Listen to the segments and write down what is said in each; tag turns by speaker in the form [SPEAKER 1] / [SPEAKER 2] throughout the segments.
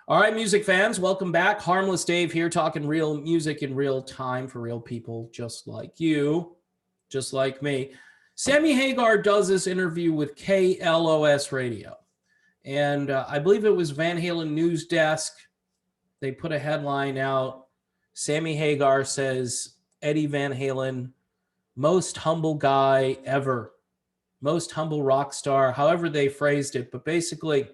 [SPEAKER 1] All right, music fans, welcome back. Harmless Dave here, talking real music in real time for real people just like you, just like me. Sammy Hagar does this interview with KLOS Radio. And I believe it was Van Halen News Desk. They put a headline out. Sammy Hagar says, Eddie Van Halen, most humble guy ever, most humble rock star, however they phrased it. But basically,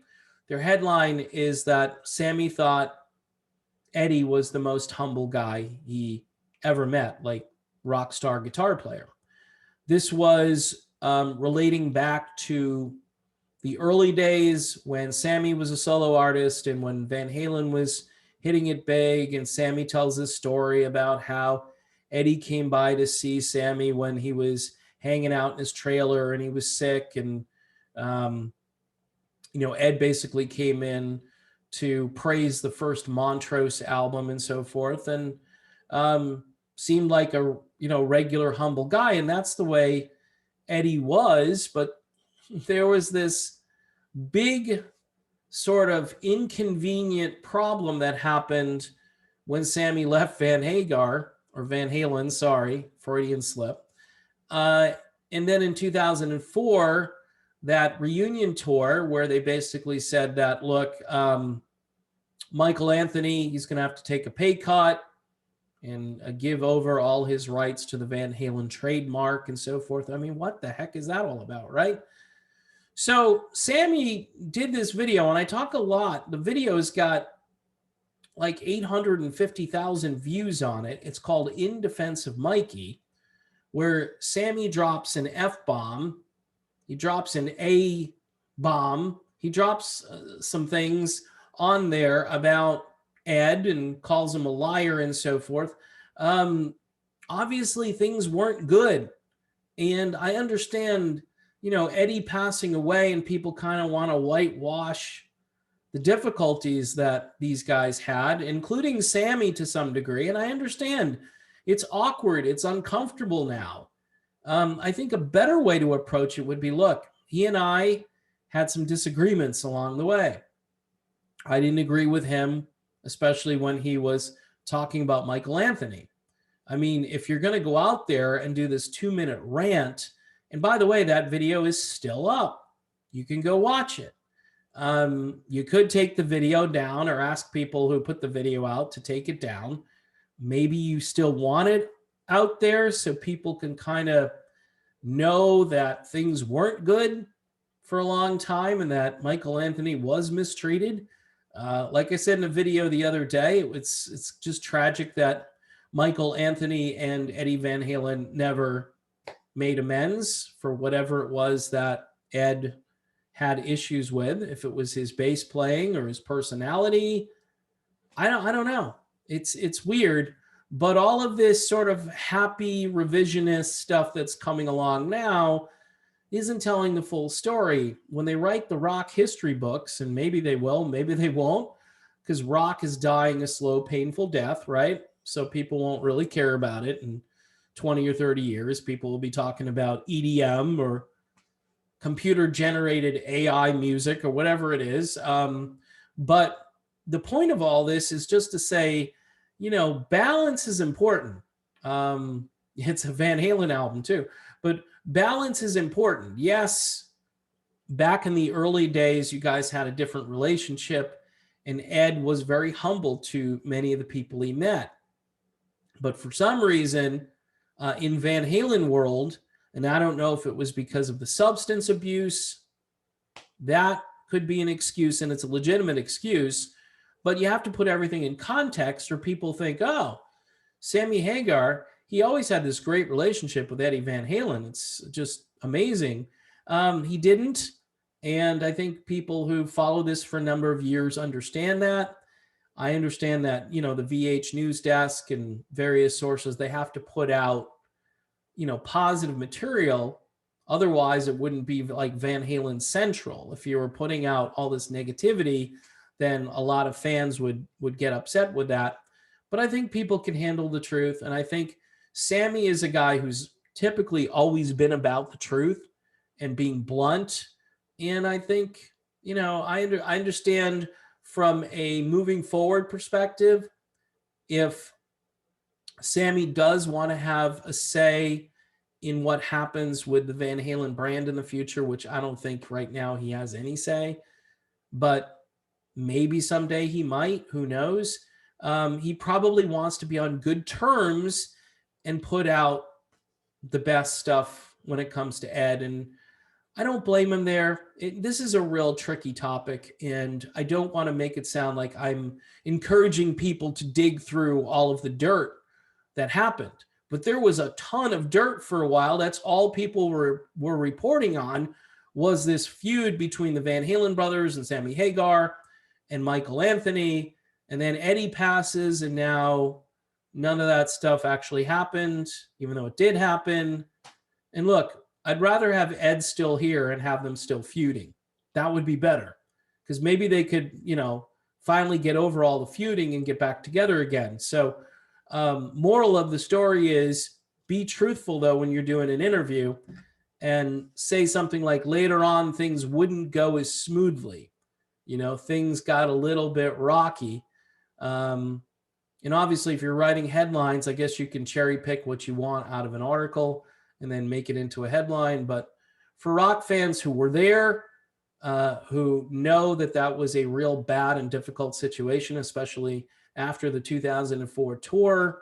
[SPEAKER 1] their headline is that Sammy thought Eddie was the most humble guy he ever met, like rock star guitar player. This was relating back to the early days when Sammy was a solo artist and when Van Halen was hitting it big. And Sammy tells this story about how Eddie came by to see Sammy when he was hanging out in his trailer and he was sick. And, Ed basically came in to praise the first Montrose album and so forth, and seemed like a regular humble guy, and that's the way Eddie was. But there was this big sort of inconvenient problem that happened when Sammy left Van Halen, sorry, Freudian slip. And then in 2004, that reunion tour where they basically said that, look, Michael Anthony, he's going to have to take a pay cut and give over all his rights to the Van Halen trademark and so forth. I mean, what the heck is that all about, right? So Sammy did this video, and I talk a lot. The video's got like 850,000 views on it. It's called In Defense of Mikey, where Sammy drops an F-bomb. He drops an A-bomb. He drops some things on there about Ed and calls him a liar and so forth. Obviously, things weren't good. And I understand, Eddie passing away, and people kind of want to whitewash the difficulties that these guys had, including Sammy to some degree. And I understand it's awkward. It's uncomfortable now. I think a better way to approach it would be, look, he and I had some disagreements along the way. I didn't agree with him, especially when he was talking about Michael Anthony. I mean, if you're going to go out there and do this 2-minute rant, and by the way, that video is still up. You can go watch it. You could take the video down or ask people who put the video out to take it down. Maybe you still want it out there so people can kind of know that things weren't good for a long time and that Michael Anthony was mistreated. Like I said in a video the other day, it's just tragic that Michael Anthony and Eddie Van Halen never made amends for whatever it was that Ed had issues with. If it was his bass playing or his personality, I don't know. It's weird. But all of this sort of happy revisionist stuff that's coming along now isn't telling the full story. When they write the rock history books, and maybe they will, maybe they won't, because rock is dying a slow, painful death, right? So people won't really care about it. In 20 or 30 years, people will be talking about EDM or computer-generated AI music or whatever it is. But the point of all this is just to say, balance is important. It's a Van Halen album too, but balance is important. Yes, back in the early days, you guys had a different relationship, and Ed was very humble to many of the people he met. But for some reason, in Van Halen world, and I don't know if it was because of the substance abuse, that could be an excuse, and it's a legitimate excuse. But you have to put everything in context, or people think, oh, Sammy Hagar, he always had this great relationship with Eddie Van Halen. It's just amazing. He didn't. And I think people who follow this for a number of years understand that. I understand that, the VH News Desk and various sources, they have to put out, positive material. Otherwise, it wouldn't be like Van Halen Central. If you were putting out all this negativity, then a lot of fans would get upset with that. But I think people can handle the truth. And I think Sammy is a guy who's typically always been about the truth and being blunt. And I think, I understand from a moving forward perspective, if Sammy does want to have a say in what happens with the Van Halen brand in the future, which I don't think right now he has any say, but maybe someday he might, who knows? He probably wants to be on good terms and put out the best stuff when it comes to Ed. And I don't blame him there. This is a real tricky topic, and I don't want to make it sound like I'm encouraging people to dig through all of the dirt that happened. But there was a ton of dirt for a while. That's all people were reporting on, was this feud between the Van Halen brothers and Sammy Hagar and Michael Anthony. And then Eddie passes, and now none of that stuff actually happened, even though it did happen. And look, I'd rather have Ed still here and have them still feuding. That would be better, because maybe they could, finally get over all the feuding and get back together again. So moral of the story is, be truthful, though, when you're doing an interview, and say something like, later on, things wouldn't go as smoothly. Things got a little bit rocky. And obviously, if you're writing headlines, I guess you can cherry pick what you want out of an article and then make it into a headline. But for rock fans who were there, who know that that was a real bad and difficult situation, especially after the 2004 tour,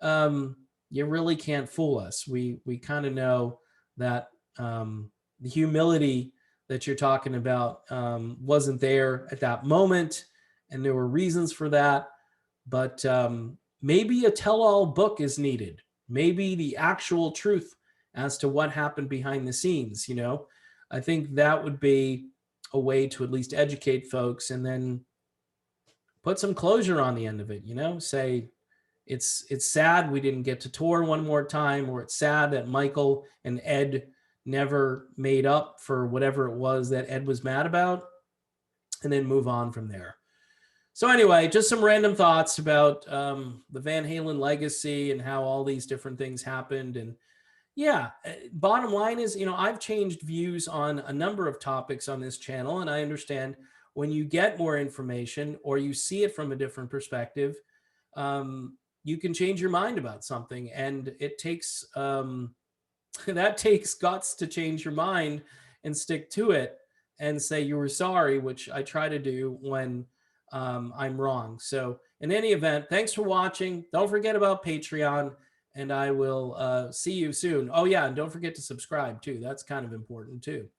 [SPEAKER 1] you really can't fool us. We kind of know that the humility that you're talking about wasn't there at that moment, and there were reasons for that. But maybe a tell-all book is needed. Maybe the actual truth as to what happened behind the scenes. I think that would be a way to at least educate folks, and then put some closure on the end of it. Say it's sad we didn't get to tour one more time, or it's sad that Michael and Ed never made up for whatever it was that Ed was mad about, and then move on from there. So anyway, just some random thoughts about the Van Halen legacy and how all these different things happened. And yeah, bottom line is, I've changed views on a number of topics on this channel, and I understand when you get more information or you see it from a different perspective, you can change your mind about something, and it takes that takes guts to change your mind and stick to it and say you were sorry, which I try to do when I'm wrong. So in any event, thanks for watching. Don't forget about Patreon, and I will see you soon. Oh yeah, and don't forget to subscribe too. That's kind of important too.